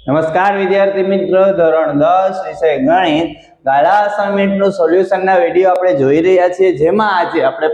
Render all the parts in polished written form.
નમસ્કાર વિદ્યાર્થી મિત્રો, ધોરણ 10 વિષય ગણિત ગાળા અસાઇનમેન્ટનું સોલ્યુશનના વિડીયો આપણે જોઈ રહ્યા છીએ, જેમાં આજે આપણે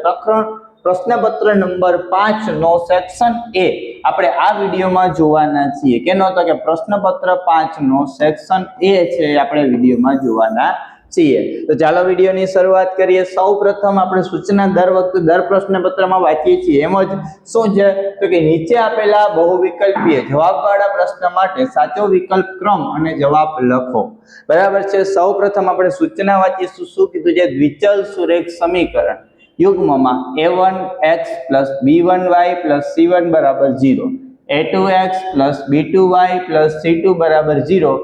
પ્રશ્નપત્ર નંબર 5 નો સેક્શન એ આપણે આ વિડીયોમાં જોવાના છીએ. કેનો તો કે પ્રશ્નપત્ર 5 નો સેક્શન એ છે આપણે વિડીયોમાં જોવાના છીએ. તો ચાલો વિડીયોની શરૂઆત કરીએ. સૌપ્રથમ આપણે સૂચના દર વખતે દર પ્રશ્નપત્રમાં વાંચીએ છીએ એમ જ શું છે તો કે નીચે આપેલા બહુવિકલ્પીય જવાબવાળા પ્રશ્ન માટે સાચો વિકલ્પ ક્રમ અને જવાબ લખો. બરાબર છે. સૌપ્રથમ આપણે સૂચના વાંચીશું. શું કીધું છે? દ્વિચલ સુરેખ સમીકરણ યુગ્મમાં a1x + b1y + c1 = 0, a2x + b2y + c2 = 0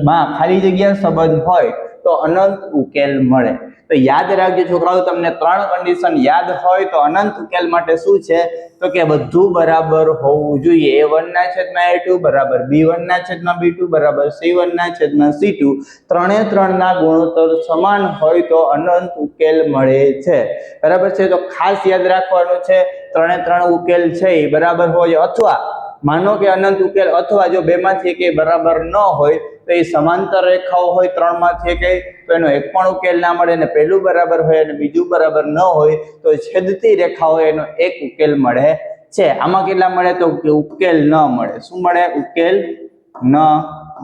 માં ખાલી જગ્યા સંબંધ હોય તો અનંત ઉકેલ મળે. તો યાદ રાખજો છોકરાઓ, તમને ત્રણ કન્ડિશન યાદ હોય તો અનંત ઉકેલ માટે શું છે તો કે બધું બરાબર હોવું જોઈએ. a1/a2 = b1/b2 = c1/c2 ત્રણે ત્રણના ગુણોત્તર સમાન હોય તો અનંત ઉકેલ મળે છે. બરાબર છે. તો ખાસ યાદ રાખવાનું છે ત્રણે ત્રણ ઉકેલ છે એ બરાબર હોય, અથવા માનો કે અનંત ઉકેલ, અથવા જો બેમાંથી એકે બરાબર ન હોય તો એ સમાંતર રેખાઓ હોય ત્રણમાંથી એકે, તો એનો એક પણ ઉકેલ ના મળે, ને પહેલું બરાબર હોય અને બીજું બરાબર ન હોય તો છેદતી રેખા હોય એનો એક ઉકેલ મળે છે. આમાં કેટલા મળે તો કે ઉકેલ ન મળે. શું મળે? ઉકેલ ન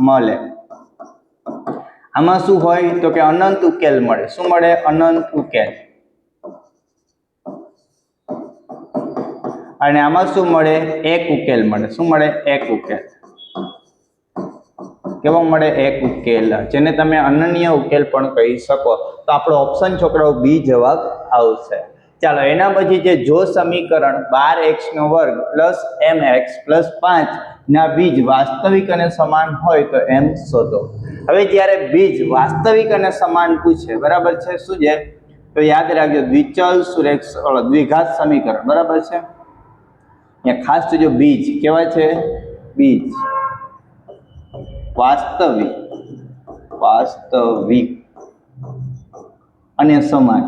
મળે. આમાં શું હોય તો કે અનંત ઉકેલ મળે. શું મળે? અનંત ઉકેલ. અને આમાં શું મળે? એક ઉકેલ મળે. શું મળે? એક ઉકેલ. કેવો મળે? એક ઉકેલ, જેને તમે અનન્ય ઉકેલ પણ કહી શકો. તો આપણો ઓપ્શન છોકરાઓ બી જવાબ આવશે. ચાલો એના પછી જે જો સમીકરણ 12x² + mx + 5 ના બીજ વાસ્તવિક અને સમાન હોય તો એમ શોધો. હવે જ્યારે બીજ વાસ્તવિક અને સમાન પૂછે, બરાબર છે, શું છે તો યાદ રાખજો દ્વિચલ સુરેખ દ્વિઘાત સમીકરણ. બરાબર છે. અહીંયા ખાસ જો બીજ કેવા છે, બીજ વાસ્તવિક અને સમાન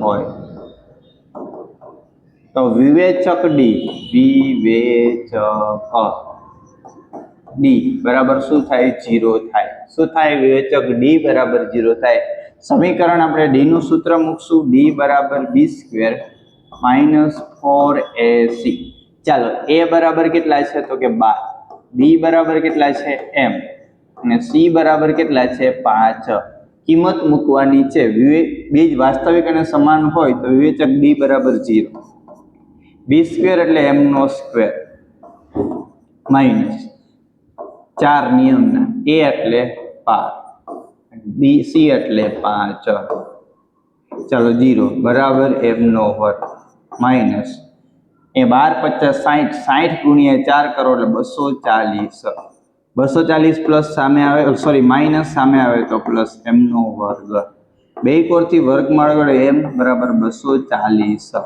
હોય તો વિવેચક ડી બરાબર શું થાય? 0 થાય. શું થાય? વિવેચક ડી બરાબર 0 થાય. સમીકરણ આપણે ડી નું સૂત્ર મૂકશું, ડી બરાબર b² - 4ac. ચાલો a બરાબર કેટલા છે તો કે 12, b બરાબર કેટલા છે m, અને c બરાબર કેટલા છે 5. કિંમત મૂકવાની છે. બીજ વાસ્તવિક અને સમાન હોય તો વિવેચક d બરાબર 0, b² એટલે m નો સ્ક્વેર માઇનસ 4 નિયમના, a એટલે 5, b c એટલે 5. ચાલો 0 બરાબર m નો વર્ગ માઇનસ એ 12 × 50 = 60, 60 × 4 કરો એટલે 240. 240 પ્લસ સામે આવે, સોરી માઇનસ સામે આવે તો પ્લસ m નો વર્ગ. બે કોરથી વર્ગમાળ વડે m બરાબર 240.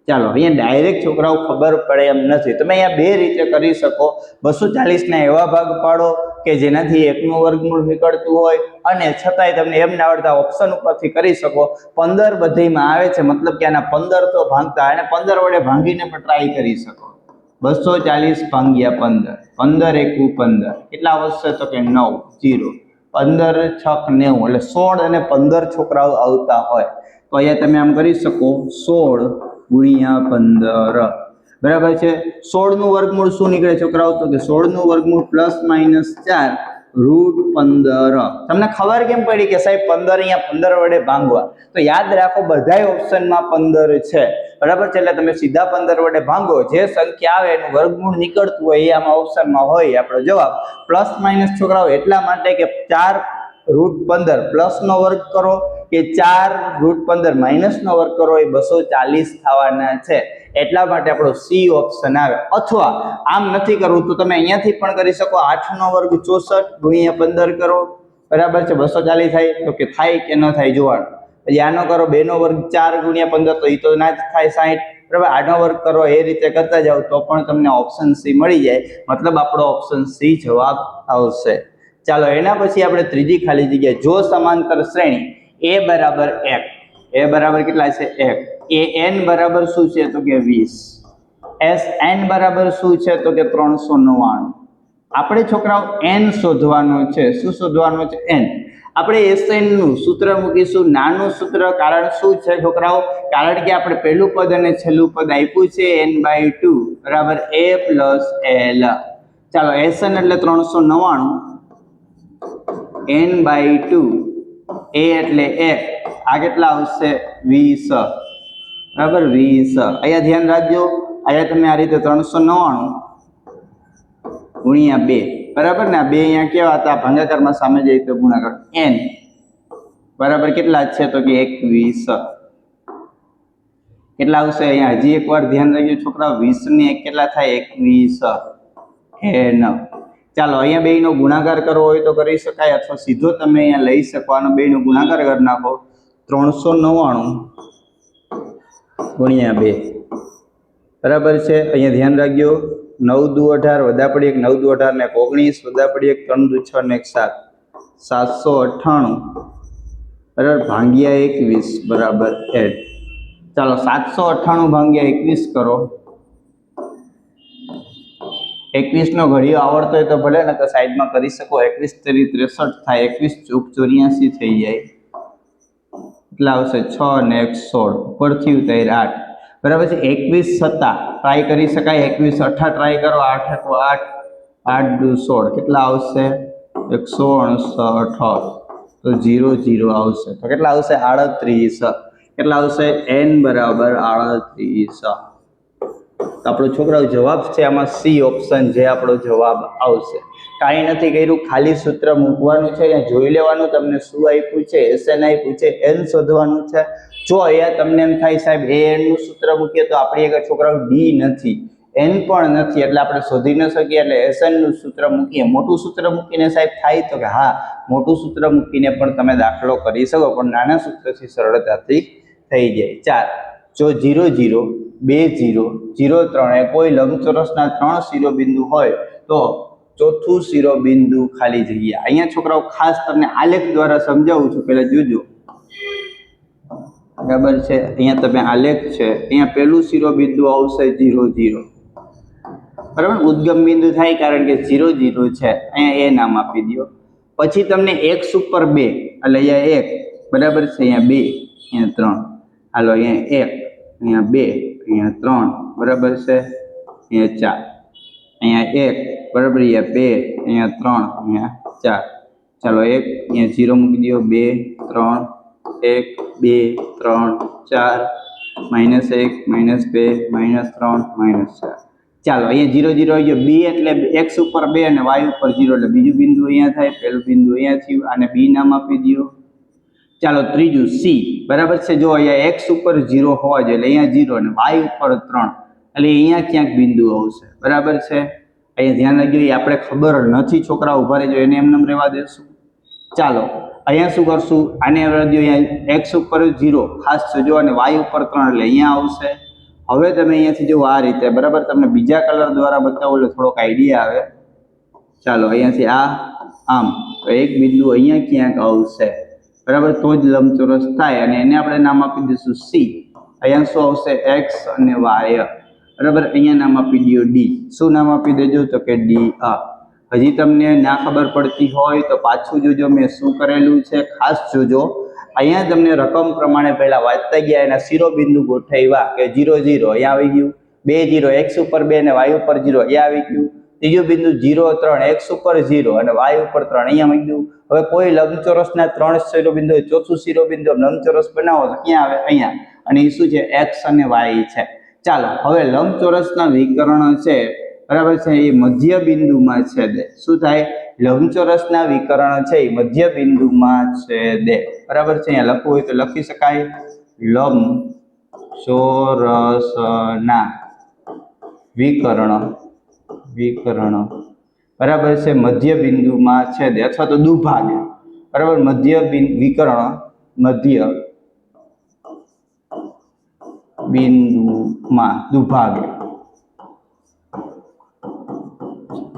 ચાલો અહીંયા ડાયરેક્ટ છોકરાઓ ખબર પડે એમ નથી. તમે અહીંયા બે રીતે કરી શકો. 240 ના એવા ભાગ પાડો કે જેનાથી 1 નું વર્ગમૂળ નીકળતું હોય, અને છતાંય તમને એમ ના આવડતા ઓપ્શન ઉપરથી કરી શકો. 15 બધીમાં આવે છે, મતલબ કે આના 15 તો ભાંગતા, અને 15 વડે ભાંગીને પણ ટ્રાય કરી શકો. 240 × 15, 15 × 1 = 15. કેટલા આવશે તો કે 9, 0, 15 × 6 = 90, એટલે 16 અને 15 છોકરાઓ આવતા હોય તો અહીંયા તમે આમ કરી શકો 16 × 15. બરાબર છે. 16 નું વર્ગમૂળ શું નીકળે છોકરાઓ તો કે 16 નું વર્ગમૂળ ±4 √15. તમને ખબર કેમ પડી કે સાહેબ 15 અહીંયા 15 વડે ભાંગવા? તો યાદ રાખો બધાય ઓપ્શનમાં 15 છે. બરાબર છે. એટલે તમે સીધા 15 વડે ભાંગો, જે સંખ્યા આવે એનું વર્ગમૂળ નીકળતું હોય એ આમાં ઓપ્શનમાં હોય આપણો જવાબ. પ્લસ માઇનસ છોકરાઓ એટલા માટે કે 4 √15 પ્લસ નો વર્ગ કરો કે 4 √15 માઇનસ નો વર્ગ કરો એ 240 થવાના છે. એટલા માટે આપણો સી ઓપ્શન આવે. અથવા આમ નથી કરવું તો તમે અહીંયાથી પણ કરી શકો. 8 નો વર્ગ 64 × 15 કરો. બરાબર છે. 240 થાય તો કે થાય કે ન થાય જોવાનું. પછી આનો કરો 2 નો વર્ગ 4 × 15 તો એ તો ના જ થાય 60. બરાબર. 8 નો વર્ગ કરો, એ રીતે કરતા જાવ તો પણ તમને ઓપ્શન સી મળી જાય. મતલબ આપણો ઓપ્શન સી જવાબ આવશે. ચાલો એના પછી આપણે ત્રીજી ખાલી જગ્યા, જો સમાંતર શ્રેણી a બરાબર 1, a બરાબર કેટલા છે 1, a n બરાબર શું છે તો કે 20, Sn બરાબર શું છે તો કે 399. આપણે છોકરાઓ n શોધવાનું છે. શું શોધવાનું છે? n. આપણે Sn નું સૂત્ર મૂકીશું, નાનું સૂત્ર. કારણ શું છે છોકરાઓ? કારણ કે આપણે પહેલું પદ અને છેલ્લું પદ આપ્યું છે n/2 બરાબર a + l. ચાલો Sn એટલે 399, n/2 a એટલે 1, આ કેટલા આવશે? 20 બરાબર 20. અહીંયા ધ્યાન રાખજો, અહીંયા તમે આ રીતે 399 ગુણ્યા 2 બરાબર ને, આ 2 અહીંયા કેવા હતા? ભાગાકારમાં સામે જઈએ તો ગુણાકાર. n બરાબર કેટલા છે તો કે 21. કેટલા આવશે અહીંયા? હજી એકવાર ધ્યાન રાખજો છોકરા, 20 ને 1 કેટલા થાય? 21 n. ચાલો અહીંયા બેયનો ગુણાકાર કરવો હોય તો કરી શકાય, અથવા સીધો તમે અહીંયા લઈ શકો. આનો બેયનો ગુણાકાર કરી નાખો. 399 ગુણ્યા 2 બરાબર છે. અહીંયા ધ્યાન રાખજો, 9 દુ 18 વધા પડી 1, 9 દુ 18 ને 19 વધા પડી 1, 3 દુ 6 ને 1 7, 798 બરાબર ભાગ્યા 21 બરાબર 8. ચાલો 798 ભાગ્યા 21 કરો. 21 નો ઘડિયો આવડતો હોય તો ભલે, ને તો સાઈડમાં કરી શકો. 21 તેરી 63 થાય, 21 ચોક 84 થઈ જાય. કેટલા આવશે? 6 ને 1 16, ઉપરથી ઉતાર 8 બરાબર છે. 21 7 ટ્રાય કરી શકાય. 21 8 ટ્રાય કરો. 8 1 8, 8 2 16, કેટલા આવશે? 168. તો 0 0 આવશે. તો કેટલા આવશે? 38. કેટલા આવશે? n બરાબર 38. તો આપણો છોકરાઓ જવાબ છે આમાં સી ઓપ્શન, જે આપણો જવાબ આવશે. કાંઈ નથી કર્યું, ખાલી સૂત્ર મૂકવાનું છે. અહીંયા જોઈ લેવાનું તમને શું આપ્યું છે. Sn આપ્યું છે, n શોધવાનું છે. જો અહીંયા તમને એમ થાય સાહેબ an નું સૂત્ર મૂકીએ તો આપણી આગળ છોકરાઓ d નથી, n પણ નથી, એટલે આપણે શોધી ન શકીએ. એટલે Sn નું સૂત્ર મૂકીએ. મોટું સૂત્ર મૂકીને સાહેબ થાય તો કે હા, મોટું સૂત્ર મૂકીને પણ તમે દાખલો કરી શકો, પણ નાના સૂત્રથી સરળતાથી થઈ જાય. 4 જો 0 0 2 0 0 3 એ કોઈ લંબચોરસના 3 શિરોબિંદુ હોય તો ચોથું શિરોબિંદુ ખાલી જગ્યા. અહીંયા છોકરાઓ ખાસ તમને આલેખ દ્વારા સમજાવું છું, પહેલા જોજો બરાબર છે. અહીંયા તમે આલેખ છે, અહીંયા પહેલું શિરોબિંદુ આવશે 0 0 બરાબર, ઉદ્ગમ બિંદુ થાય કારણ કે 0 0 છે. અહીંયા એ નામ આપી દો. પછી તમને x ઉપર 2 એટલે અહીંયા 1 બરાબર છે, અહીંયા 2, અહીંયા 3. હાલો અહીંયા 1, અહીંયા 2, અહીંયા 3 બરાબર છે, અહીંયા 4, અહીંયા 1 બરાબર, અહીંયા 2, અહીંયા 3, અહીંયા 4. ચાલો 1 અહીંયા 0 મૂકી દો. 2 3 1 2 3 4 -1 -2 -3 -4. ચાલો અહીંયા 0 0 આવી ગયો. b એટલે x ઉપર 2 અને y ઉપર 0 એટલે બીજું બિંદુ અહીંયા થાય. પહેલું બિંદુ અહીંયા થયું, આને b નામ આપી દો. ચાલો ત્રીજું c બરાબર છે. જો અહીંયા x ઉપર 0 હોવા જોઈએ એટલે અહીંયા 0 અને y ઉપર 3 એટલે અહીંયા ક્યાંક બિંદુ આવશે બરાબર છે. અહીંયા ધ્યાન રાખજો, એ આપણે ખબર નથી છોકરા, ઉભા રહેજો, એને એમને રહેવા દેશું. ચાલો અહીંયા શું કરશું? આને રહેજો, અહીંયા x ઉપર 0 ખાસ જોજો અને y ઉપર 3 એટલે અહીંયા આવશે. હવે તમે અહીંયાથી જો આ રીતે બરાબર, તમને બીજા કલર દ્વારા બતાવો એટલે થોડોક આઈડિયા આવે. ચાલો અહીંયાથી આમ તો એક બિંદુ અહીંયા ક્યાંક આવશે બરાબર, તો જ લંબચોરસ થાય અને એને આપણે નામ આપી દઈશું c. અહીંયા શું આવશે? x અને y બરાબર. અહીંયા નામ આપી દો d. શું નામ આપી દેજો તો કે d. હજી તમને ના ખબર પડતી હોય તો પાછું જોજો, મેં શું કરેલું છે ખાસ જોજો. અહીંયા તમને રકમ પ્રમાણે પહેલા વાંચતા ગયા, એના શિરોબિંદુ ગોઠવ્યા કે 0 0 અહીંયા આવી ગયું, 2 0 x ઉપર 2 અને y ઉપર 0 અહીંયા આવી ગયું. ત્રીજું બિંદુ 0 3 x ઉપર 0 અને y ઉપર 3 અહીંયા આવી ગયું. હવે કોઈ લંબચોરસના 3 શિરોબિંદુ, ચોથું શિરોબિંદુ લંબચોરસ બનાવો તો ક્યાં આવે? અહીંયા. અને એ શું છે? x અને y છે. ચાલો હવે લંબચોરસના વિકર્ણ છે બરાબર છે, એ મધ્ય બિંદુમાં છેદે. શું થાય? લંબચોરસના વિકર્ણ છે એ મધ્ય બિંદુમાં છેદે બરાબર છે. અહીંયા લખવું હોય તો લખી શકાય, લંબચોરસના વિકર્ણ બરાબર છે મધ્ય બિંદુમાં છેદે અથવા તો દુભાગે બરાબર. મધ્ય વિકર્ણ મધ્ય બિંદુમાં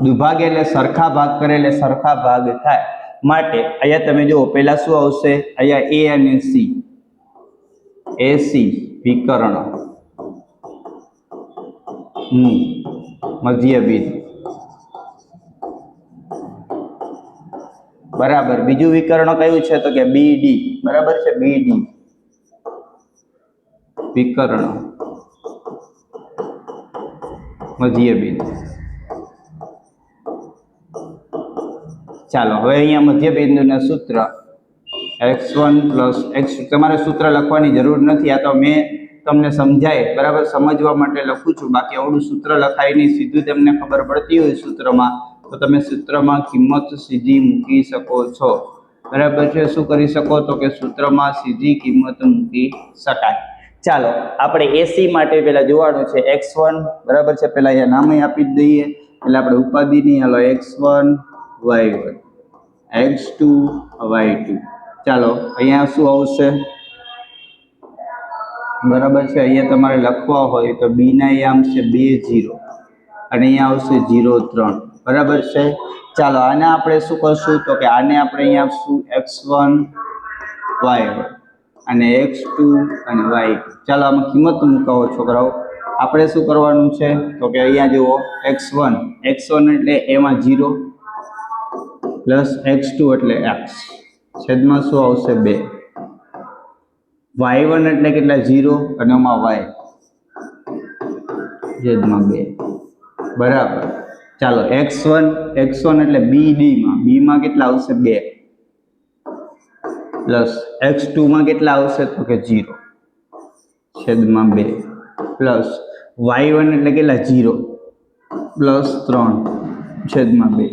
દુભાગે એટલે સરખા ભાગ કરે એટલે સરખા ભાગ થાય. માટે અહીંયા તમે જુઓ, પહેલા શું આવશે? અહીંયા a અને c, AC વિકર્ણ મધ્યબિંદુ બરાબર. બીજું વિકર્ણ કયું છે તો કે BD બરાબર છે. BD વિકર્ણ મધ્યબિંદુ. ચાલો હવે અહીંયા મધ્યબિંદુના સૂત્ર x1 + x, તમારે સૂત્ર લખવાની જરૂર નથી, આ તો મેં તમને સમજાય બરાબર સમજવા માટે લખું છું. બાકી આવડું સૂત્ર લખાય નહીં, સીધું તમને ખબર પડતી હોય સૂત્રમાં તો તમે સૂત્રમાં કિંમત સીધી મૂકી શકો છો બરાબર છે. શું કરી શકો તો કે સૂત્રમાં સીધી કિંમત મૂકી શકાય. ચાલો આપણે AC માટે પહેલા જોવાનું છે x1 બરાબર છે. પહેલા અહીંયા નામે આપી જ દઈએ એટલે આપણે ઉપાધિ નહીં. હાલો x1 y1 x2 y2. ચાલો અહીંયા શું આવશે બરાબર છે. અહીંયા તમારે લખવા હોય તો b ના યામ છે 2 0 અને અહીંયા આવશે 0 3 બરાબર છે. ચાલો આને આપણે શું કરશું તો કે આને આપણે અહીંયા આપશું x1 y1 અને x2 અને y2. ચાલો આમાં કિંમત મુકાવો છોકરાઓ. આપણે શું કરવાનું છે તો કે અહીંયા જુઓ x1 એટલે એમાં 0 પ્લસ x2 એટલે x છેદમાં શું આવશે 2. y1 એટલે કેટલા 0 અને એમાં y છેદમાં 2 બરાબર. ચાલો x1 એટલે b માં કેટલા આવશે 2 પ્લસ x2 માં કેટલા આવશે તો કે 0 છેદમાં 2 પ્લસ y1 એટલે કેટલા 0 પ્લસ 3 છેદમાં 2.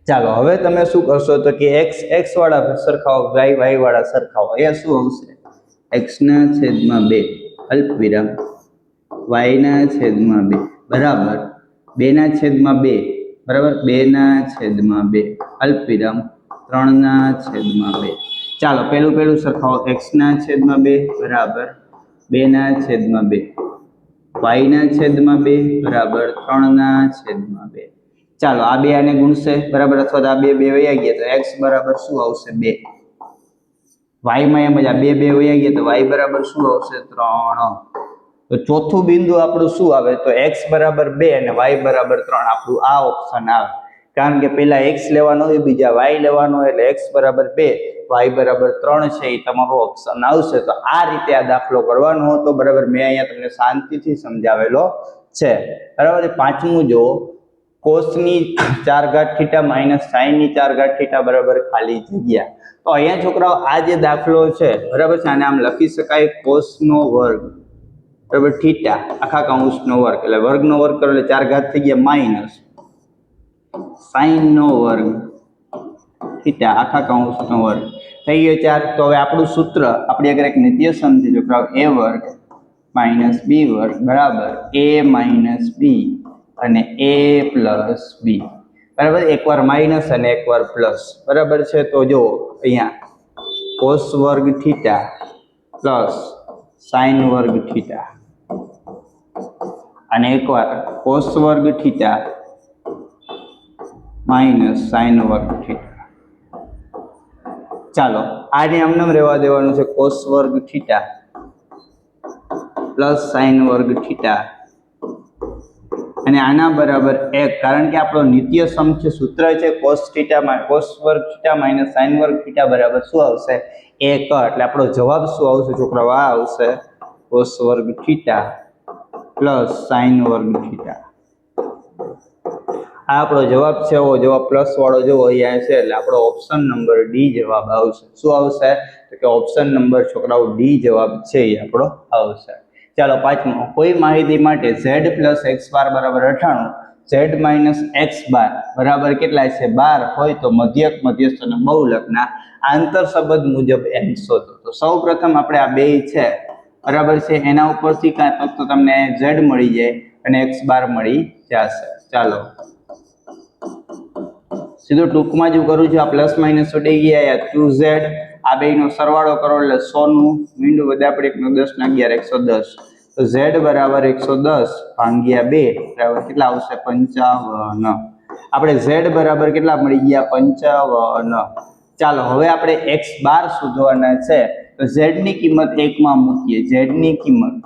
ચાલો હવે તમે શું કરશો તો કે x વાળા સરખાવો, y વાળા સરખાવો. અહીંયા શું આવશે x ના છેદમાં 2 અલ્પ વિરામ y ના છેદમાં 2 બરાબર 2 ના છેદમાં 2 બરાબર 2 ના છેદમાં 2 અલ્પ વિરામ 3 ના છેદમાં 2. ચાલો પેલું સરખાવો. x ના છેદમાં 2 બરાબર 2 ના છેદમાં 2 y ના છેદમાં 2 બરાબર 3 ના છેદમાં 2. ચાલો આ બે આને ગુણશે બરાબર, અથવા તો આ બે વયા ગયા તો x બરાબર શું આવશે 2. y માં એમ જ આ બે વયા ગયા તો y બરાબર શું આવશે 3. તો ચોથું બિંદુ આપણું શું આવે તો x બરાબર 2 અને y બરાબર 3. આપણું આ ઓપ્શન આવે, કારણ કે પેલા x લેવાનો હોય બીજા y લેવાનો હોય એટલે x બરાબર 2 y બરાબર 3 છે એ તમારો ઓપ્શન આવશે. તો આ રીતે આ દાખલો કરવાનો હતો બરાબર. મેં અહીંયા તમને શાંતિથી સમજાવેલો છે બરાબર. પાંચમું જો કોસની 4 ઘાત થીટા માઇનસ સાઈનની 4 ઘાત થીટા બરાબર ખાલી જગ્યા. તો અહીંયા છોકરાઓ આ જે દાખલો છે બરાબર છે આને આમ લખી શકાય કોસનો વર્ગ બરાબર થીટા આખા કૌંસનો વર્ગ એટલે વર્ગનો વર્ગ કરો એટલે 4 ઘાત થઈ ગયા માઇનસ સાઈનનો વર્ગ થીટા આખા કૌંસનો વર્ગ થઈ ગયો 4. તો હવે આપણું સૂત્ર આપણી આગળ એક નિત્યસમ છે છોકરાઓ a વર્ગ માઇનસ b વર્ગ બરાબર a માઇનસ b અને a પ્લસ b બરાબર. એકવાર માઇનસ અને એકવાર પ્લસ બરાબર છે. તો જો અહીંયા કોસ વર્ગ થીટા પ્લસ સાઈન વર્ગ થીટા અને એકવાર કોસ વર્ગ થીટા માઇનસ સાઈન વર્ગ થીટા. ચાલો આને અમને રહેવા દેવાનું છે કોસ વર્ગ થીટા પ્લસ સાઈન વર્ગ થીટા અને આના બરાબર 1, કારણ કે આપણો નિત્ય સમ છે સૂત્ર છે કોસ વર્ગ થીટા માઇનસ સાઈન વર્ગ થીટા બરાબર શું આવશે 1. એટલે આપણો જવાબ શું આવશે છોકરાઓ આ આવશે કોસ વર્ગ થીટા પ્લસ સાઈન વર્ગ થીટા. આ આપણો જવાબ છે. જવાબ પ્લસ વાળો જો અહીંયા છે એટલે આપણો ઓપ્શન નંબર ડી જવાબ આવશે. શું આવશે તો કે ઓપ્શન નંબર છોકરાઓ ડી જવાબ છે એ આપણો આવશે. ચાલો પાંચમો, કોઈ માહિતી માટે z પ્લસ x બાર બરાબર 98 z માઇનસ x બાર બરાબર કેટલા છે 12 હોય તો મધ્યક મધ્યસ્થ અને બહુલકના આંતર સંબંધ મુજબ n શોધો. તો સૌ પ્રથમ આપણે આ બે છે બરાબર છે એના ઉપરથી કાંઈ તો તમને z મળી જાય અને x બાર મળી જશે. ચાલો સીધું ટૂંકમાં જ કરું છું. આ પ્લસ માઇનસ ઉડી ગયા 2z આ બેનો સરવાળો કરો એટલે 100 નું મીંડું વધે આપણે 1 નો 10 ના 11 110. તો z બરાબર 110 ભાગ્યા 2 બરાબર કેટલા આવશે 55. આપણે z બરાબર કેટલા મળી ગયા 55. ચાલો હવે આપણે x બાર શોધવાના છે તો z ની કિંમત 1 માં મૂકીએ. z ની કિંમત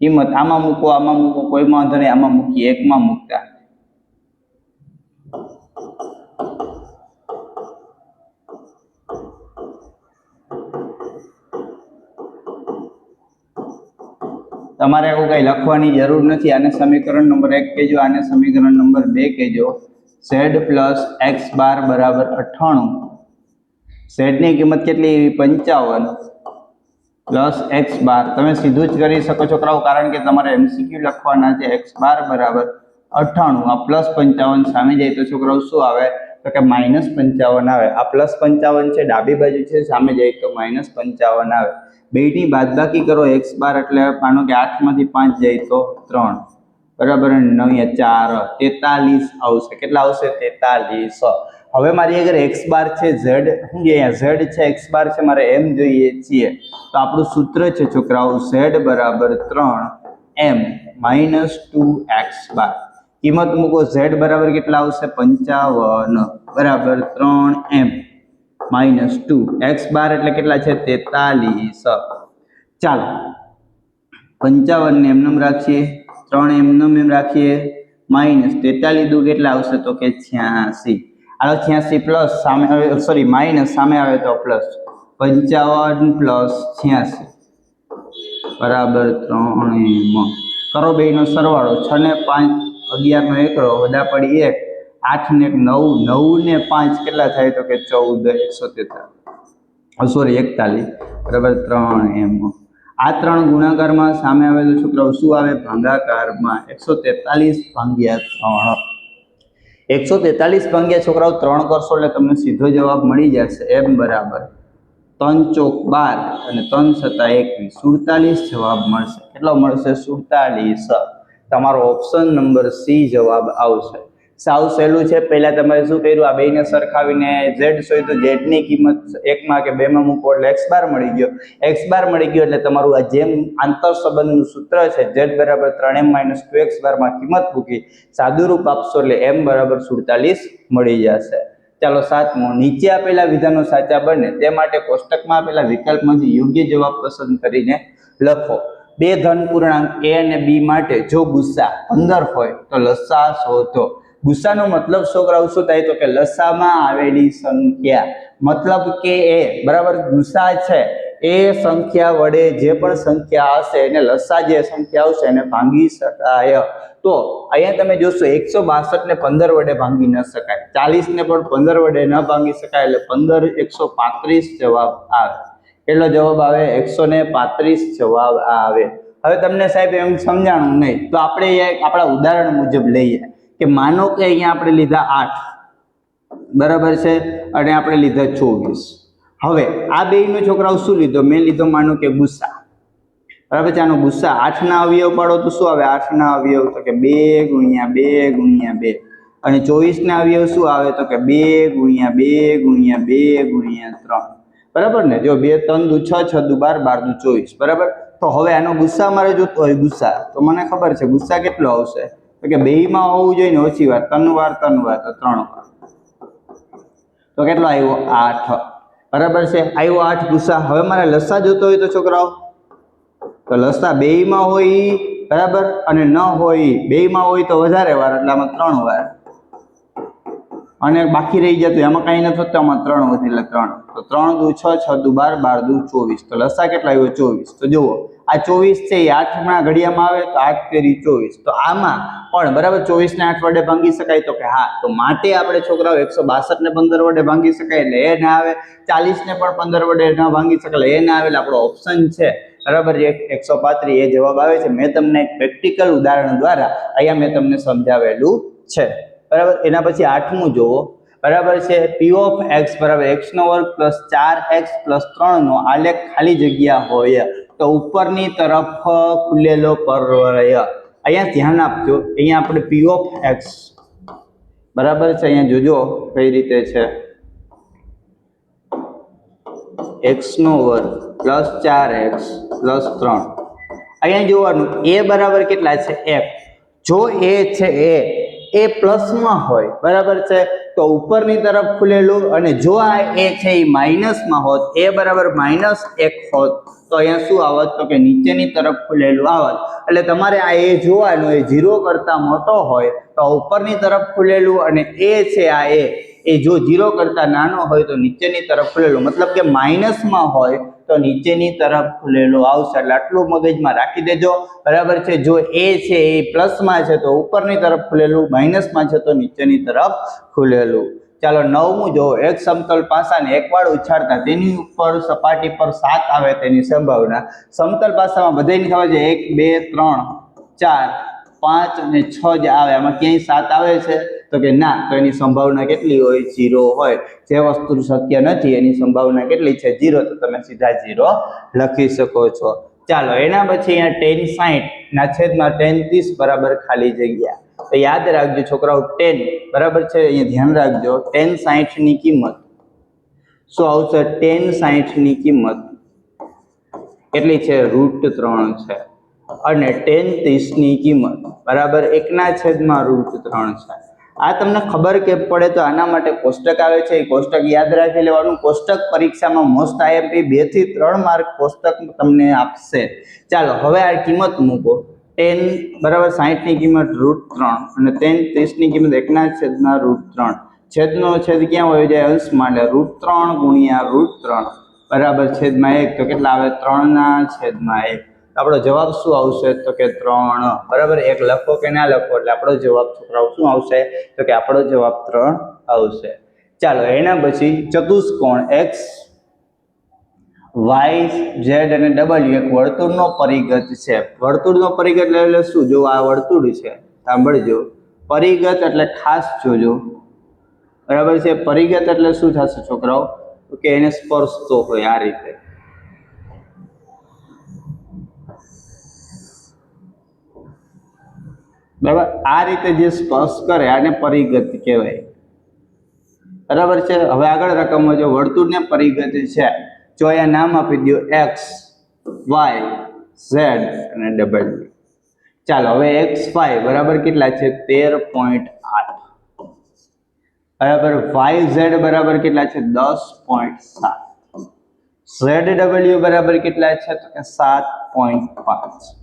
કિંમત આમાં મૂકો, કોઈ વાંધો નહીં, આમાં મૂકીએ, 1 માં મૂકતા તમારે એવું કઈ લખવાની જરૂર નથી. આને સમીકરણ નંબર 1 કહેજો, આને સમીકરણ નંબર 2 કહેજો. z પ્લસ x બાર બરાબર 98. z ની કિંમત કેટલી? 55 પ્લસ x બાર. તમે સીધું જ કરી શકો છોકરાઓ, કારણ કે તમારે MCQ લખવાના છે. x બાર બરાબર 98, આ પ્લસ 55 સામે જાય તો છોકરાઓ શું આવે? તો કે માઇનસ 55 આવે. આ પ્લસ 55 છે, ડાબી બાજુ છે, સામે જાય તો માઇનસ 55 આવે. બેની બાદબાકી કરો. x બાર એટલે માનો કે 8 માંથી 5 જાય તો 3 બરાબર 9 4 43 આવશે. કેટલા આવશે? 43. હવે મારી આગળ x બાર છે, z શું છે? z છે, x બાર છે, મારે m જોઈએ છીએ. તો આપણું સૂત્ર છે છોકરાઓ z બરાબર 3m માઇનસ 2x બાર. કિંમત મૂકો. z બરાબર કેટલા આવશે? 55 બરાબર 3m માઇનસ 2. x બાર એટલે કેટલા છે? 43. ચાલો 55 ને એમનેમ રાખીએ, 3 એમનેમ રાખીએ, માઇનસ 43 દુ કેટલા આવશે? તો કે 86. આ 86 પ્લસ સામે આવે, સોરી માઇનસ સામે આવે તો પ્લસ. 55 પ્લસ 86 બરાબર 3m. કરો બેયનો સરવાળો. 6 ને 5 11 નો એકડો, વધા પડી 1, 8 ને 9, 9 ને 5 કેટલા થાય? તો કે 14, 143 સોરી 41 બરાબર 3m. આ 3 ગુણાકારમાં સામે આવે તો છોકરાઓ શું આવે? ભાગાકારમાં 143 ભાગ્યા 3. 143 ભાગ્યા છોકરાઓ 3 કરશો એટલે તમને સીધો જવાબ મળી જશે. m બરાબર 3 ચોક 12 અને 3 સત્તા 21, 47 જવાબ મળશે. કેટલો મળશે? 47. તમારો ઓપ્શન નંબર C જવાબ આવશે. સાવ સહેલું છે. પહેલા તમારે શું કર્યું? આ બેને સરખાવીને z હોય તો z ની કિંમત 1 માં કે 2 માં મૂકો એટલે x બાર મળી ગયો. x બાર મળી ગયો એટલે તમારું આ જેમ આંતર સંબંધનું સૂત્ર છે, z બરાબર 3m માઇનસ 2x બાર માં કિંમત મૂકી સાદું રૂપ આપશો એટલે m બરાબર 47 મળી જશે. ચાલો 7મો. નીચે આપેલા વિધાનો સાચા બને તે માટે કોષ્ટકમાં આપેલા વિકલ્પમાંથી યોગ્ય જવાબ પસંદ કરીને લખો. બે ધન પૂર્ણાંક a અને b માટે જો ગુસ્સા 15 હોય તો લસા શોધો. ગુસ્સાનો મતલબ છોકરાઓ શું થાય? તો કે લસામાં આવેલી સંખ્યા. મતલબ કે એ બરાબર ગુસ્સા છે એ સંખ્યા વડે જે પણ સંખ્યા હશે એને લસા જે સંખ્યા આવશે એને ભાંગી શકાય. તો અહીંયા તમે જોશો 162 ને 15 વડે ભાંગી ન શકાય, 40 ને પણ 15 વડે ન ભાંગી શકાય, એટલે 15 135 જવાબ આવે. કેટલો જવાબ આવે? 135 જવાબ આવે. હવે તમને સાહેબ એમ સમજાણું નહીં તો આપણે આપણા ઉદાહરણ મુજબ લઈએ કે માનો કે અહીંયા આપણે લીધા 8 બરાબર છે અને આપણે લીધા 24. હવે આ બેયનો છોકરાઓ શું લીધો? મેં લીધો માનો કે ગુસ્સા બરાબર છે. આનો ગુસ્સા 8 ના અવયવ પાડો તો શું આવે? 8 ના અવયવ તો કે 2 ગુણ્યા 2 ગુણ્યા 2 અને 24 ના અવયવ શું આવે? તો કે 2 ગુણ્યા 2 ગુણ્યા 2 ગુણ્યા 3 બરાબર ને. જો 2 3 દુ 6, 6 દુ 12, 12 દુ 24 બરાબર. તો હવે આનો ગુસ્સા મારે જોતો હોય ગુસ્સા, તો મને ખબર છે ગુસ્સા કેટલો આવશે? તો કે બેયમાં હોવું જોઈએ ને ઓછી વાર, 3 વાર તો 3 વાર, તો કેટલો આવ્યો? 8 બરાબર છે. આવ્યો 8 ગુસ્સા. હવે મારે લસા જોતો હોય તો છોકરાઓ, તો લસા બેયમાં હોય બરાબર અને ન હોય બેયમાં હોય તો વધારે વાર એટલે આમાં 3 વાર, અને બાકી રહી જતું એમાં કઈ નથી થતું, આમાં 3 વધી એટલે 3. તો 3 દુ 6, 6 દુ 12, 12 દુ 24, તો લસા કેટલા આવ્યો? 24. તો જુઓ આ 24 છે એ 8 ના ઘડિયામાં આવે તો 8 તેરી 24. તો આમાં પણ બરાબર 24 ને 8 વડે ભાંગી શકાય? તો કે હા. તો માટે આપણે છોકરાઓ 162 ને 15 વડે ભાંગી શકાય એટલે એ ના આવે, 40 ને પણ 15 વડે ન ભાંગી શકાય એટલે એ ના આવે. એટલે આપણો ઓપ્શન છે બરાબર 135 એ જવાબ આવે છે. મેં તમને એક પ્રેક્ટિકલ ઉદાહરણ દ્વારા અહીંયા મેં તમને સમજાવેલું છે બરાબર. એના પછી 8મું જોવો બરાબર છે. p ઓફ x બરાબર x² પ્લસ 4x પ્લસ 3 નો આલેખ ખાલી જગ્યા હોય તો ઉપરની તરફ ખુલેલો પર્વય. અહીંયા ધ્યાન આપજો, અહીંયા આપણે p ઓફ x બરાબર છે, અહીંયા જોજો કઈ રીતે છે, x² પ્લસ 4x પ્લસ 3. અહીંયા જોવાનું a બરાબર કેટલા છે? 1. જો a છે a એ પ્લસમાં હોય, બરાબર છે, તો ઉપરની તરફ ખુલેલું, અને જો આ એ છે એ માઇનસમાં હોત, એ બરાબર -1 હોત, તો અહીંયા શું આવત, તો કે નીચેની તરફ ખુલેલું આવત. એટલે તમારે આ એ જોવાનું, એ 0 કરતા મોટો હોય તો ઉપરની તરફ ખુલેલું, અને એ છે આ એ જો 0 કરતા નાનો હોય તો નીચેની તરફ ખુલેલું, મતલબ કે માઇનસમાં હોય તો નીચેની તરફ ખુલેલું આવશે. એટલે આટલું મગજમાં રાખી દેજો, બરાબર છે. જો એ છે એ પ્લસમાં છે તો ઉપરની તરફ ખુલેલું, માઇનસમાં છે તો નીચેની તરફ ખુલેલું. ચાલો 9મું જો, એક સમતલ પાસાને એક વાર ઉછાળતા તેની ઉપર સપાટી પર 7 આવે તેની સંભાવના. સમતલ પાસામાં બધાની ખબર છે 1 2 3 4 5 અને 6 જ આવે, આમાં ક્યાંય 7 આવે છે તો કે ના, તો એની સંભાવના કેટલી હોય, 0 હોય. જે વસ્તુ શક્ય નથી એની સંભાવના કેટલી છે, 0, તો તમે સીધા 0 લખી શકો છો. ચાલો એના પછી અહીંયા tan 60 ના છેદમાં tan 30 બરાબર ખાલી જગ્યા. તો યાદ રાખજો છોકરાઓ, tan બરાબર છે, અહીંયા ધ્યાન રાખજો, tan 60 ની કિંમત શું આવશે, tan 60 ની કિંમત કેટલી છે, √3 છે, અને tan 30 ની કિંમત બરાબર 1/√3 છે. આ તમને ખબર કે પડે તો આના માટે કોષ્ટક આવે છે, એ કોષ્ટક યાદ રાખી લેવાનું. કોષ્ટક પરીક્ષામાં મોસ્ટ આઈએમપી 2 થી 3 માર્ક કોષ્ટક તમને આપશે. ચાલો હવે આ કિંમત મૂકો, tan બરાબર 60 ની કિંમત √3 અને tan 30 ની કિંમત 1/√3. છેદનો છેદ ક્યાં હોય જાય, અંશમાં, એટલે √3 ગુણ્યા √3 બરાબર છેદમાં 1, તો કેટલા આવે, 3/1. આપણો જવાબ શું આવશે, તો કે 3. બરાબર, 1 લખો કે ના લખો, એટલે આપણો જવાબ છોકરાઓ શું આવશે, તો કે આપણો જવાબ 3 આવશે. ચાલો એના પછી ચતુષ્કોણ x y z અને w એક વર્તુળનો પરિઘ છે. વર્તુળનો પરિઘ એટલે શું, જો આ વર્તુળ છે, સાંભળજો, પરિઘ એટલે ખાસ જોજો, બરાબર છે. પરિઘ એટલે શું થશે છોકરાઓ, તો કે એને સ્પર્શતો હોય આ રીતે, બરાબર, આ રીતે જે સ્પર્શ કરે આને પરિઘ કહેવાય, બરાબર છે. હવે આગળ રકમમાં જો વર્તુળને પરિઘ છે, જો અહીંયા નામ આપી દો x y z અને w. ચાલો હવે x y બરાબર કેટલા છે, 13.8, બરાબર, y z બરાબર કેટલા છે, 10.7, z w બરાબર કેટલા છે, તો કે 7.5,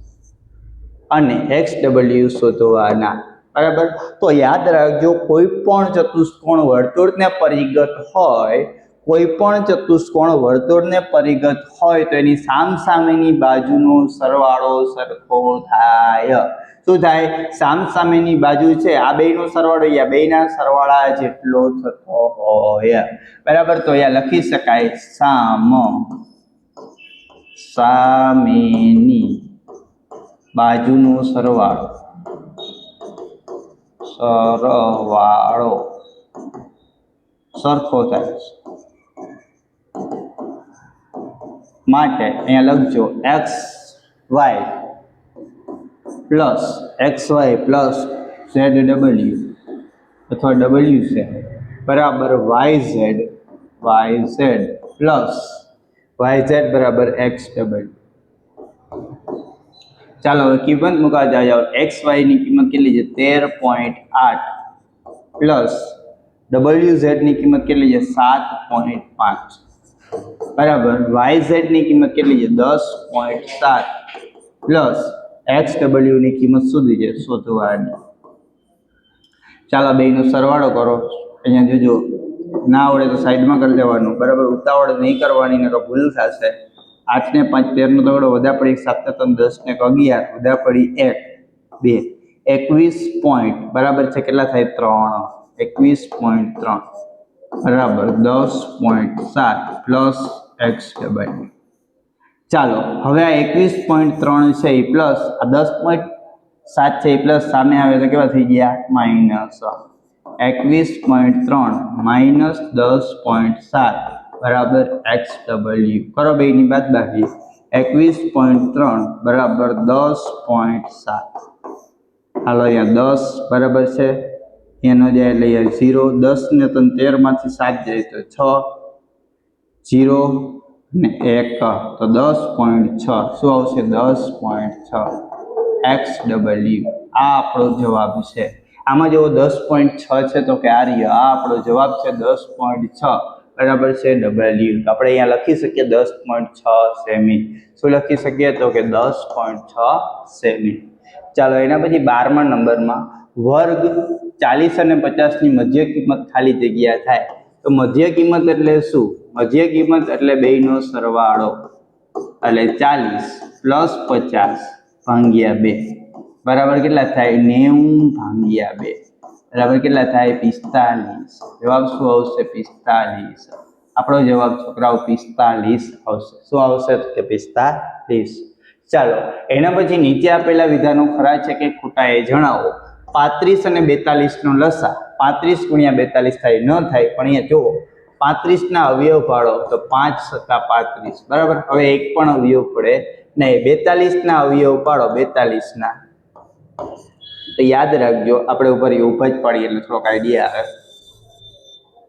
અને XW શોધવાના, બરાબર. તો યાદ રાખજો, કોઈ પણ ચતુષ્કોણ વર્તુળને પરિગત હોય, કોઈ પણ ચતુષ્કોણ વર્તુળને પરિગત હોય તો એની સામસામેની બાજુનો સરવાળો સરખો થાય. શું થાય, સામસામેની બાજુ છે આ બેયનો સરવાળો આ બેયના સરવાળા જેટલો થતો હોય, બરાબર. તો અહીંયા લખી શકાય સામેની બાજુનો સરવાળો સરખો થાય માટે અહીંયા લખજો xy પ્લસ zw અથવા w છે બરાબર yz પ્લસ yz બરાબર xw. ચાલો હવે કિંમત મૂકવા જાઓ, xy ની કિંમત કેટલી છે, 13.8 પ્લસ wz ની કિંમત કેટલી છે, 7.5, બરાબર, yz ની કિંમત કેટલી છે, 10.7 પ્લસ xw ની કિંમત સુધી છે શોધવાની. ચાલો બેયનો સરવાળો કરો. અહીંયા જોજો, ના આવડે તો સાઈડમાં કરી લેવાનું, બરાબર, ઉતાવળ નહીં કરવાની, ને તો ભૂલ થશે. 8 ને 5 13 નો તગડો વધ્યા પડી 7 ને 3 10 ને 11 વધ્યા પડી 1 2 21 પોઈન્ટ બરાબર છે, કેટલા થાય, 3 21.3 બરાબર 10.7 પ્લસ xw. ચાલો હવે આ 21.3 છે એ પ્લસ આ 10.7 છે એ પ્લસ સામે આવે તો કેવા થઈ ગયા, માઇનસ. 21.3 માઇનસ 10.7 બરાબર xw. કરો બેયની બાદબાકી, 21.3 બરાબર 10.7. હાલો અહીંયા 10 બરાબર છે, એનો જાય એટલે 0, 10 ને 13 માંથી 7 જાય તો 6, 0 ને 1 તો 10.6. શું આવશે, 10.6 xw. આ આપણો જવાબ છે. આમાં જો 10.6 છે તો કે આ રહ્યો, આ આપણો જવાબ છે 10.6 બરાબર છે ડબલ્યુ. તો આપણે અહીંયા લખી શકીએ 10.6 સેમી. શું લખી શકીએ તો કે 10.6 સેમી. ચાલો એના પછી 12મા નંબરમાં વર્ગ 40 અને 50 ની મધ્ય કિંમત ખાલી જગ્યા થાય. તો મધ્ય કિંમત એટલે શું? મધ્ય કિંમત એટલે બેયનો સરવાળો, એટલે 40 પ્લસ 50 ભાગ્યા 2 બરાબર કેટલા થાય? 90 ભાગ્યા 2 બરાબર કેટલા થાય? 45. જવાબ શું આવશે? 45. આપણો જવાબ છોકરાઓ 45 આવશે. શું આવશે? તો કે 45. ચાલો એના પછી નીચે આપેલા વિધાનો ખરા છે કે ખોટા એ જણાવો. 35 અને 42 નો લસા 35 ગુણ્યા 42 થાય? ન થાય. પણ અહીંયા જુઓ 35 ના અવયવ પાડો તો 5 સત્તા 35 બરાબર. હવે એક પણ અવયવ પડે નહીં. 42 ના અવયવ પાડો 42 ના, તો યાદ રાખજો આપણે ઉપર ઉભા જ પાડીએ એટલે થોડોક આઈડિયા આવે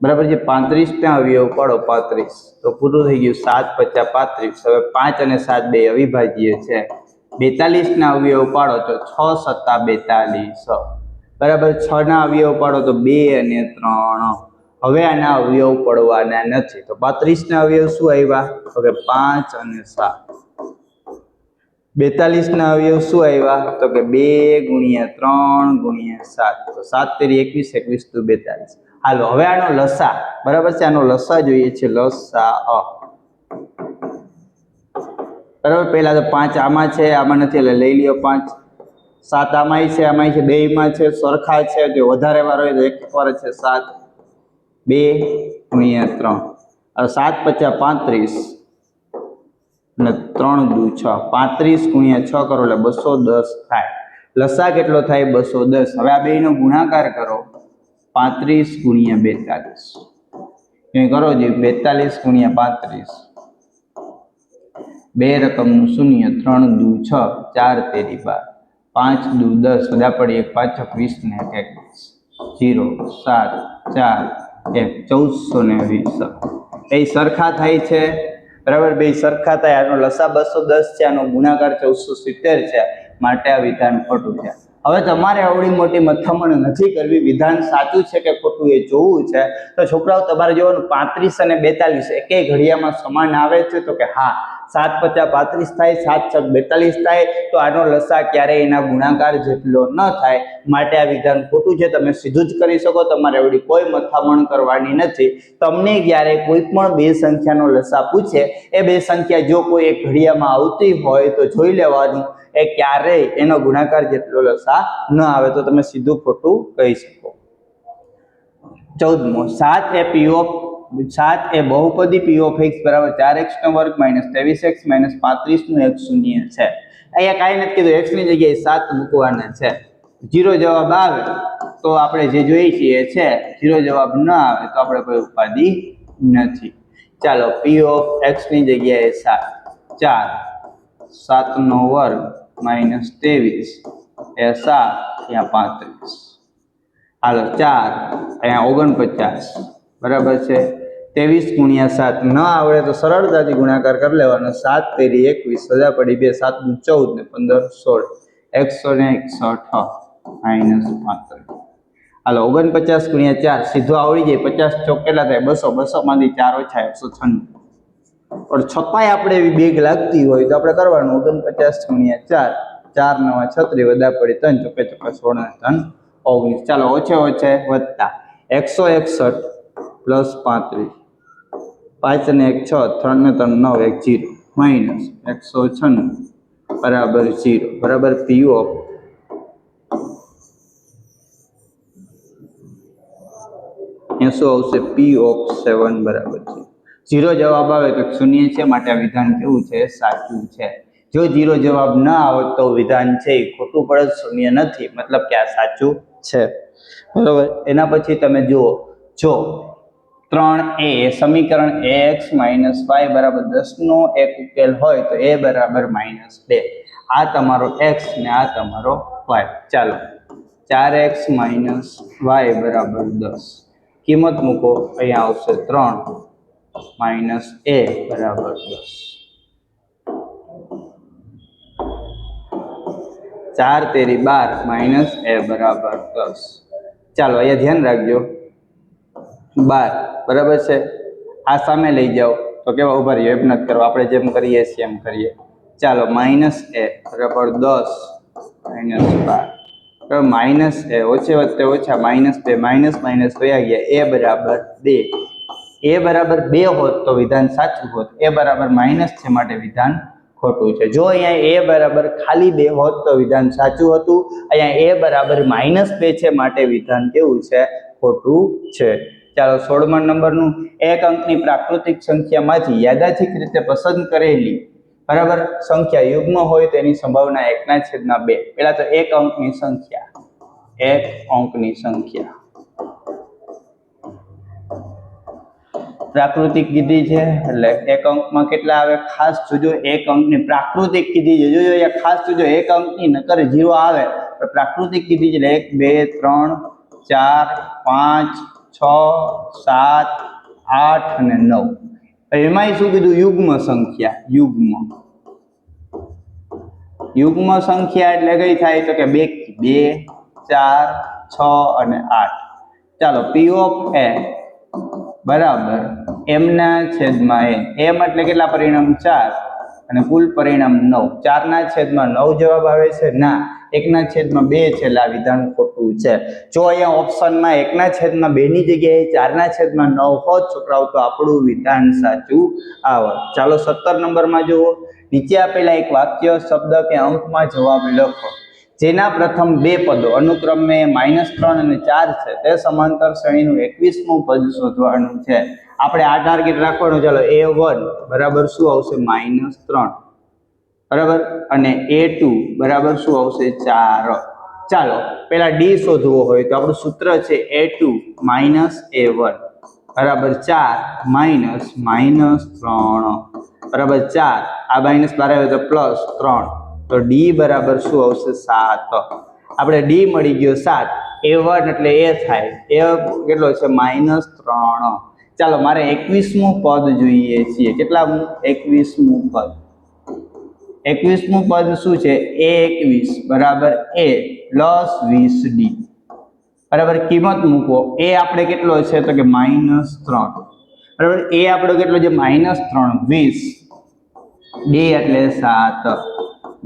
બરાબર છે. 35 ના અવયવ પાડો 35 તો પૂરું થઈ ગયું. 7 × 5 = 35. હવે 5 અને 7 બે અવિભાજ્ય છે. 42 ના અવયવ પાડો તો 6 સત્તા 42 બરાબર. 6 ના અવયવ પાડો તો 2 અને 3. હવે આના અવયવ પડવાના નથી. તો 35 ના અવયવ શું આવ્યા? તો કે 5 અને 7. 42 ના અવયવ શું આવ્યા? તો કે 2 ગુણ્યા 3 ગુણ્યા 7. તો 7 તેરી 21, 21 દુ 42. હાલો હવે આનો લસા બરાબર છે. આનો લસા જોઈએ છે. લસા બરાબર. પહેલા તો 5 આમાં છે, આમાં નથી એટલે લઈ લ્યો 5. 7 આમાંય છે, આમાંય છે, બેયમાં છે, સરખા છે. જો વધારે વાર હોય તો એક વાર છે 7. 2 ગુણ્યા 3. હવે 7 × 35 અને 3 દુ 6. 35 ગુણ્યા 6 કરો એટલે 210 થાય. લસા કેટલો થાય? 210. હવે આ બેયનો ગુણાકાર કરો. 35 ગુણ્યા 42 એ કરો જે 42 ગુણ્યા 35. 2 રકમનું શૂન્ય. 3 દુ 6. 4 તેરી 12. 5 દુ 10. બધા પડી 1 5 20 ને 21. 0 7 4 1 1420. એ સરખા થાય છે બરાબર. બે સરખા થાય. આનો લસા 210 છે, આનો ગુણાકાર 1470 છે. માટે આ વિધાન ખોટું છે. હવે તમારે આવડી મોટી મથામણ નથી કરવી. વિધાન સાચું છે કે ખોટું એ જોવું છે. તો છોકરાઓ તમારે જોવાનું 35 અને 42 એકેય ઘડિયામાં સમાન આવે છે? તો કે હા. 7 × 35 થાય, 7 × 42 થાય. તો આનો લસા ક્યારેય એના ગુણાકાર જેટલો ન થાય. માટે આ વિધાન ખોટું છે. તમે સીધું જ કરી શકો. તમારે આવડી કોઈ મથામણ કરવાની નથી. તમને જ્યારે કોઈ પણ બે સંખ્યાનો લસા પૂછે, એ બે સંખ્યા જો કોઈ એક ઘડિયામાં આવતી હોય તો જોઈ લેવાનું એ ક્યારેય એનો ગુણાકાર જેટલો લસા ન આવે. તો તમે સીધું ખોટું કહી શકો. 14મો 7 એ બહુપદી p of x બરાબર 4x² - 23x - 35 નું એક શૂન્ય છે. અહીંયા કાંઈ નથી કીધું. x ની જગ્યાએ 7 મૂકવાના છે. 0 જવાબ આવે તો આપણે જે જોઈએ છીએ છે. 0 જવાબ ન આવે તો આપણે કોઈ ઉપાધિ નથી. ચાલો p of x ની જગ્યાએ 7. 4 7 નો વર્ગ -23 એ 7 ત્યાં 35. હાલો 4 અહીંયા 49 બરાબર છે. 23 ગુણ્યા 7 ન આવડે તો સરળતાથી ગુણાકાર કરી લેવાનો. 7 તેરી 21. સજા પડી 2 7 દુ 14 ને 15 16. 161 -35. હાલો 49 ગુણ્યા 4 સીધું આવડી જાય. 50 ચોક કેટલા થાય? 200. 200 માંથી 4 ઓછા 196. પણ છતાંય આપણે એવી બેગ લાગતી હોય તો આપણે કરવાનું 49 ગુણ્યા 4. 4 × 9 = 36. વધા પડી 3 ચોકે 16 ને 3 19. ચાલો ઓછે ઓછે વધતા 161 પ્લસ 35. 5 અને 1 6. 3 ને 3 9 1 0 માઇનસ 196 બરાબર 0 બરાબર. p of શું આવશે? p of 7 બરાબર છે. 0 જવાબ આવે તો શૂન્ય છે. માટે આ વિધાન કેવું છે? સાચું છે. જો 0 જવાબ ન આવે તો વિધાન છે એ ખોટું પડે. શૂન્ય નથી મતલબ કે આ સાચું છે બરાબર. એના પછી તમે જુઓ, જો 3a સમીકરણ ax - y બરાબર 10 નો એક ઉકેલ હોય તો a બરાબર -2. આ તમારો x ને આ તમારો y. ચાલો 4x - y બરાબર 10. કિંમત મૂકો. અહીંયા આવશે 3 માઇનસ a બરાબર 10. 4 તેરી 12 માઇનસ a બરાબર 10. ચાલો અહીંયા ધ્યાન રાખજો 12 બરાબર છે આ સામે લઈ જાઓ તો કેવા ઉભા રહ્યો એમ નથી કરવા આપણે જેમ કરીએ છીએ એમ કરીએ ચાલો માઇનસ એ બરાબર 10 માઇનસ 12 બરાબર માઇનસ એ ઓછે વત્તે ઓછા -2 માઇનસ માઇનસ વયા ગયા એ બરાબર 2 એ બરાબર 2 હોત તો વિધાન સાચું હોત એ બરાબર માઇનસ છે માટે વિધાન ખોટું છે જો અહીંયા એ બરાબર ખાલી 2 હોત તો વિધાન સાચું હતું અહીંયા એ બરાબર -2 છે માટે વિધાન કેવું છે ખોટું છે ચાલો 16મા નંબરનું એક અંકની પ્રાકૃતિક સંખ્યામાંથી યાદચ્છિક રીતે પસંદ કરેલી બરાબર સંખ્યા યુગ્મ હોય તેની સંભાવના 1/2 પેલા તો એક અંકની સંખ્યા પ્રાકૃતિક કીધી છે એટલે એક અંકમાં કેટલા આવે ખાસ જોજો એક અંકની પ્રાકૃતિક કીધી છે જોજો અહીંયા ખાસ જોજો એક અંકની નકર 0 આવે તો પ્રાકૃતિક કીધી છે એટલે 1 2 3 4 5 6 7 8 અને 9 એમાંય શું કીધું યુગ્મ સંખ્યા એટલે કઈ થાય તો કે 2 4 6 અને 8 ચાલો પી ઓફ એ બરાબર m ના છેદમાં n m એટલે કેટલા પરિણામ 4 અને કુલ પરિણામ 9 4 ના છેદમાં 9 જવાબ આવે છે ના 1 ના છેદમાં 2 છે એટલે આ વિધાન ખોટું છે જો અહીંયા ઓપ્શનમાં 1 ના છેદમાં 2 ની જગ્યાએ 4 ના છેદમાં 9 હોત છોકરાઓ તો આપણું વિધાન સાચું આવત ચાલો 17 નંબરમાં જુઓ નીચે આપેલા એક વાક્ય શબ્દ કે અંકમાં જવાબ લખો જેના પ્રથમ 2 પદો અનુક્રમે -3 અને 4 છે તે સમાંતર શ્રેણીનું 21મું પદ શોધવાનું છે આપણે આ ટાર્ગેટ રાખવાનું ચાલો a1 બરાબર શું આવશે -3 બરાબર અને a2 બરાબર શું આવશે 4 ચાલો પહેલા d શોધવો હોય તો આપણું સૂત્ર છે a2 a1 બરાબર 4 -3 બરાબર 4 આ -12 આવે તો +3 તો d બરાબર શું આવશે 7 આપણે d મળી ગયો 7 a1 એટલે a થાય a કેટલો છે -3 ચાલો મારે 21મું પદ જોઈએ છે કેટલામું 21મું પદ 21મું પદ શું છે a21 બરાબર a + 20d બરાબર કિંમત મૂકો a આપણે કેટલો છે તો કે -3 બરાબર a આપણો કેટલો છે -3 20 d એટલે 7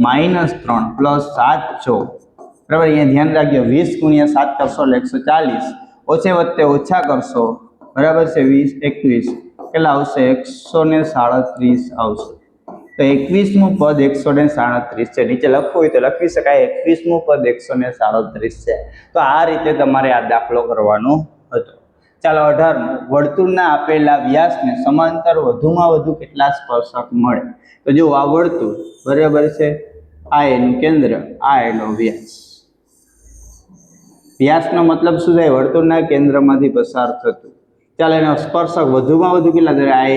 -3 + 7 છો બરાબર અહીંયા ધ્યાન રાખજો 20 × 7 કરશો એટલે 140 ઓછે વત્તે ઓછા કરશો બરાબર છે 20 21 કેટલા આવશે 137 આવશે તો 21મું પદ 137 છે નીચે લખવું હોય તો લખી શકાય 21મું પદ 137 છે તો આ રીતે તમારે આ દાખલો કરવાનો હતો ચાલો 18 વર્તુળના આપેલા વ્યાસને સમાંતર વધુમાં વધુ કેટલા સ્પર્શક મળે તો જો આ વર્તુળ બરાબર છે આ એનું કેન્દ્ર આ એનો વ્યાસનો મતલબ શું થાય વર્તુળના કેન્દ્રમાંથી પસાર થતું ચાલો એનો સ્પર્શક વધુમાં વધુ કેટલા ધરે આ 1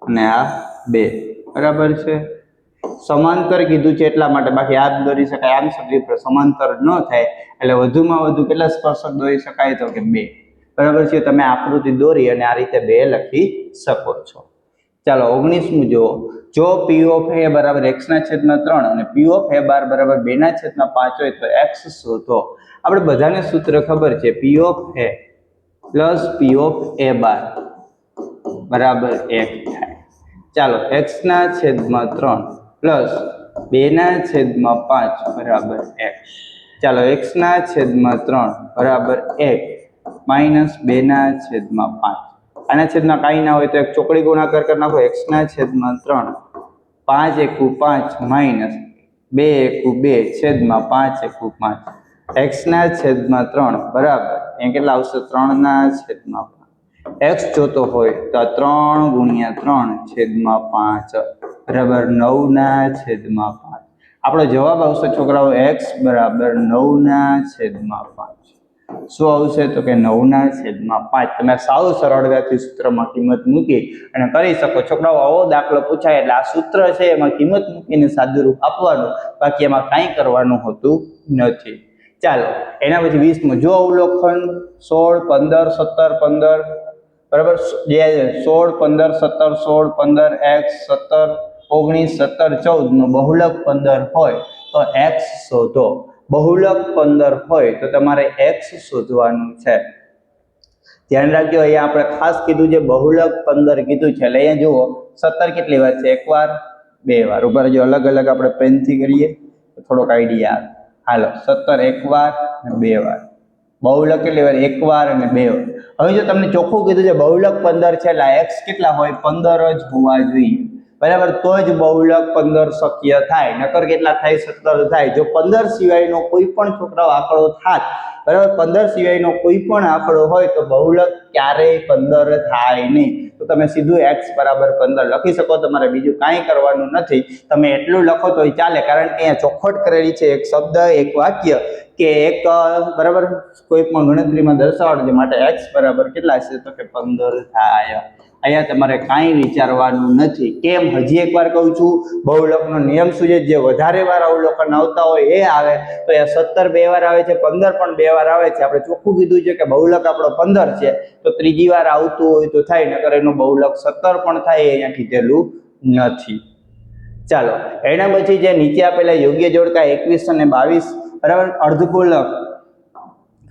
અને આ 2 બરાબર છે સમાંતર કીધું છે એટલા માટે બાકી આમ દોરી શકાય આમ સમાંતર ન થાય એટલે વધુમાં વધુ કેટલા સ્પર્શક દોરી શકાય તો કે 2 બરાબર છે તમે આકૃતિ દોરી અને આ રીતે 2 લખી શકો છો ચાલો 19મું જુઓ જો p of a બરાબર x/3 અને p of a બાર બરાબર 2/5 હોય તો x શોધો આપણે બધાને સૂત્ર ખબર છે p of a plus p of a બાર બરાબર 1 થાય ચાલો x/3 plus 2/5 બરાબર 1 ચાલો x/3 બરાબર 1 minus 2/5 આના છેદમાં કાંઈ ના હોય તો એક ચોકડી ગુણાકાર કરી નાખો x/3 5 × 5 minus 2 × 2 છેદમાં 5 × 5 x/3 બરાબર એ કેટલા આવશે 3/5 x જોતો હોય તો 3 × 3 છેદમાં 5 બરાબર 9/5 આપણો જવાબ આવશે છોકરાઓ x બરાબર 9/5 શું આવશે તો કે 9/5 તમે સાવ સરળતાથી સૂત્રમાં કિંમત મૂકી અને કરી શકો છોકરાઓ આવો દાખલો પૂછાય એટલે આ સૂત્ર છે એમાં કિંમત મૂકીને સાદુરૂપ આપવાનું બાકી એમાં કાંઈ કરવાનું હોતું નથી ચાલો એના પછી 20મું જો અવલોકન 16 15 17 15 બરાબર જે 16 15 17 16 15 x 17 19 17 14 નો બહુલક 15 હોય તો x શોધો બહુલક 15 હોય તો તમારે x શોધવાનું છે. ધ્યાન રાખજો, અહીંયા આપણે ખાસ કીધું છે બહુલક 15 કીધું છે. એટલે અહીંયા જુઓ 17 કેટલી વાર છે? એક વાર, બે વાર. ઉપર જો અલગ અલગ આપણે પેનથી કરીએ તો થોડોક આઈડિયા આવે. હાલો, 17 એક વાર અને બે વાર. બહુલક કેટલી વાર? એક વાર અને બે વાર. હવે જો તમને ચોખ્ખું કીધું છે બહુલક 15 છે, એટલે x કેટલા હોય? 15 જ હોવા જોઈએ, બરાબર. તો જ બહુલક 15 શક્ય થાય, નકર કેટલા થાય? 17 થાય. જો 15 સિવાયનો કોઈ પણ છોકરાઓ આંકડો થાત, બરાબર, 15 સિવાયનો કોઈ પણ આંકડો હોય તો બહુલક ક્યારેય 15 થાય નહીં. તો તમે સીધું x બરાબર 15 લખી શકો. તમારે બીજું કાંઈ કરવાનું નથી. તમે એટલું લખો તોય ચાલે, કારણ કે અહીંયા ચોખવટ કરેલી છે, એક શબ્દ, એક વાક્ય કે એક, બરાબર, કોઈ પણ ગણતરીમાં દર્શાવવાનું છે. માટે x બરાબર કેટલા છે? તો કે 15 થાય. અહીંયા તમારે કાંઈ વિચારવાનું નથી. કેમ? હજી એકવાર કહું છું, બહુલકનો નિયમ શું છે? જે વધારે વાર અવલોકન આવતા હોય એ આવે. તો અહીંયા 17 બે વાર આવે છે, 15 પણ બે વાર આવે છે. આપણે ચોખ્ખું કીધું છે કે બહુલક આપણો 15 છે, તો ત્રીજી વાર આવતું હોય તો થાય, નકર એનું બહુલક 17 પણ થાય, અહીંયા કીધેલું નથી. ચાલો, એના પછી જે નીચે આપેલા યોગ્ય જોડકા 21 અને 22, બરાબર, અર્ધગોલક.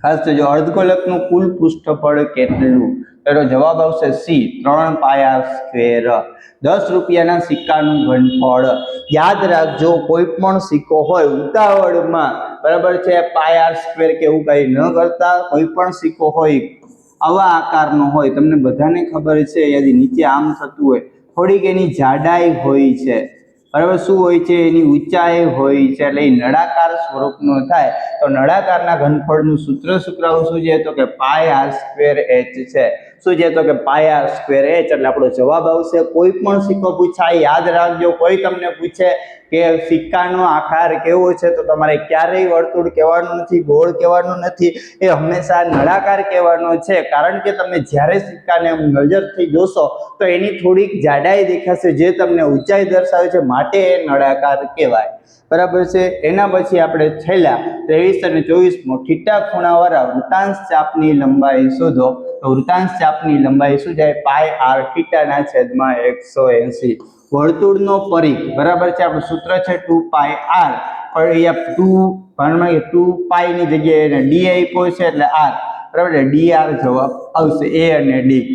ખાસ તો જો અર્ધગોલકનું કુલ પૃષ્ઠફળ કેટલું? એનો જવાબ આવશે સી, 3 પાયા સ્ક્વેર. 10 રૂપિયાના સિક્કાનું ઘનફળ. યાદ રાખજો, કોઈ પણ સિક્કો હોય ઉતાવળમાં, બરાબર છે, પાયા સ્ક્વેર કે એવું કંઈ ન કરતા. કોઈ પણ સિક્કો હોય આવા આકારનો હોય, તમને બધાને ખબર છે, યદી નીચે આમ થતું હોય, થોડીક એની જાડાઈ હોય છે, બરાબર, શું હોય છે? એની ઊંચાઈ હોય છે, એટલે એ નળાકાર સ્વરૂપનો થાય. તો નળાકારના ઘનફળનું સૂત્ર શું છે? તો કે પાય આર સ્ક્વેર એચ છે. શું છે? તો કે પાય આર સ્ક્વેર એચ. એટલે આપણો જવાબ આવશે. કોઈ પણ સિક્કો પૂછાય, યાદ રાખજો, કોઈ તમને પૂછે કે સિક્કાનો આકાર કેવો છે, તો તમારે ક્યારેય વર્તુળ કહેવાનું નથી, ગોળ કહેવાનું નથી, એ હંમેશા નળાકાર કહેવાનો છે. કારણ કે તમે જ્યારે સિક્કાને નજરથી જોશો તો એની થોડીક જાડાઈ દેખાશે, જે તમને ઊંચાઈ દર્શાવે છે, માટે એ નળાકાર કહેવાય, બરાબર છે. એના પછી આપણે છેલ્લા 23 અને 24 થીટા ખૂણાવાળા વૃત્તાંશ ચાપની લંબાઈ શોધો. તો વૃત્તાંશ ચાપની લંબાઈ શું જાય? પાય આર થીટાના છેદમાં 180. વર્તુળનો પરિઘ, બરાબર છે, આપણું સૂત્ર છે 2 પાય આર, પણ અહીંયા 2 પાય ની જગ્યાએ એને ડી આપ્યો છે, એટલે આર, બરાબર, ડી આર જવાબ આવશે. એ અને ડી.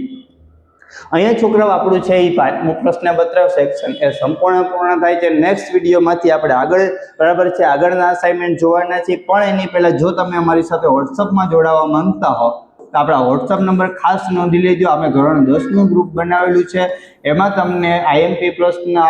અહીંયા છોકરાઓ આપણું છે એ 5મું પ્રશ્નપત્ર સેક્શન એ સંપૂર્ણ પૂર્ણ થાય છે. નેક્સ્ટ વિડીયોમાંથી આપણે આગળ, બરાબર છે, આગળના અસાઇનમેન્ટ જોવાના છે. પણ એની પહેલા જો તમે અમારી સાથે વોટ્સઅપમાં જોડાવા માંગતા હો તો આપણા વોટ્સઅપ નંબર ખાસ નોંધી લેજો. આપણે ધોરણ 10નું ગ્રુપ બનાવેલું છે, એમાં તમને આઈએમપી પ્રશ્નના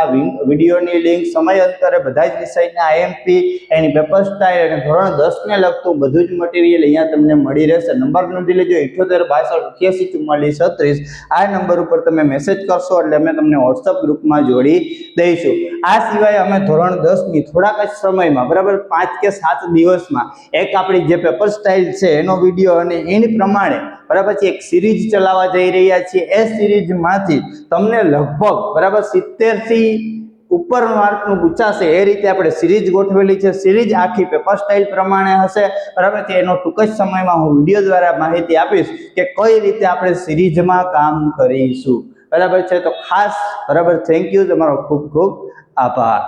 વિડીયોની લિંક, સમયાંતરે બધા જ વિષયના આઈએમપી, એની પેપર સ્ટાઇલ અને ધોરણ 10ને લગતું બધું જ મટીરિયલ અહીંયા તમને મળી રહેશે. નંબર નોંધી લેજો, 78 62 88 44 36. આ નંબર ઉપર તમે મેસેજ કરશો એટલે અમે તમને વોટ્સઅપ ગ્રુપમાં જોડી દઈશું. આ સિવાય અમે ધોરણ 10ની થોડાક જ સમયમાં, બરાબર, 5 કે 7 દિવસમાં એક આપણી જે પેપર સ્ટાઇલ છે એનો વિડીયો અને એની પ્રમાણે, બરાબર છે, એક સિરીઝ ચલાવવા જઈ રહ્યા છીએ. એ સિરીઝમાંથી તમને લગભગ, બરાબર, 70 થી ઉપર માર્કનું પૂછાશે એ રીતે આપણે સિરીઝ ગોઠવેલી છે. સિરીઝ આખી પેપર સ્ટાઇલ પ્રમાણે હશે, બરાબર છે. એનો ટૂંક જ સમયમાં હું વિડીયો દ્વારા માહિતી આપીશ કે કઈ રીતે આપણે સિરીઝમાં કામ કરીશું, બરાબર છે. તો ખાસ, બરાબર, થેન્ક યુ, તમારો ખૂબ ખૂબ આભાર.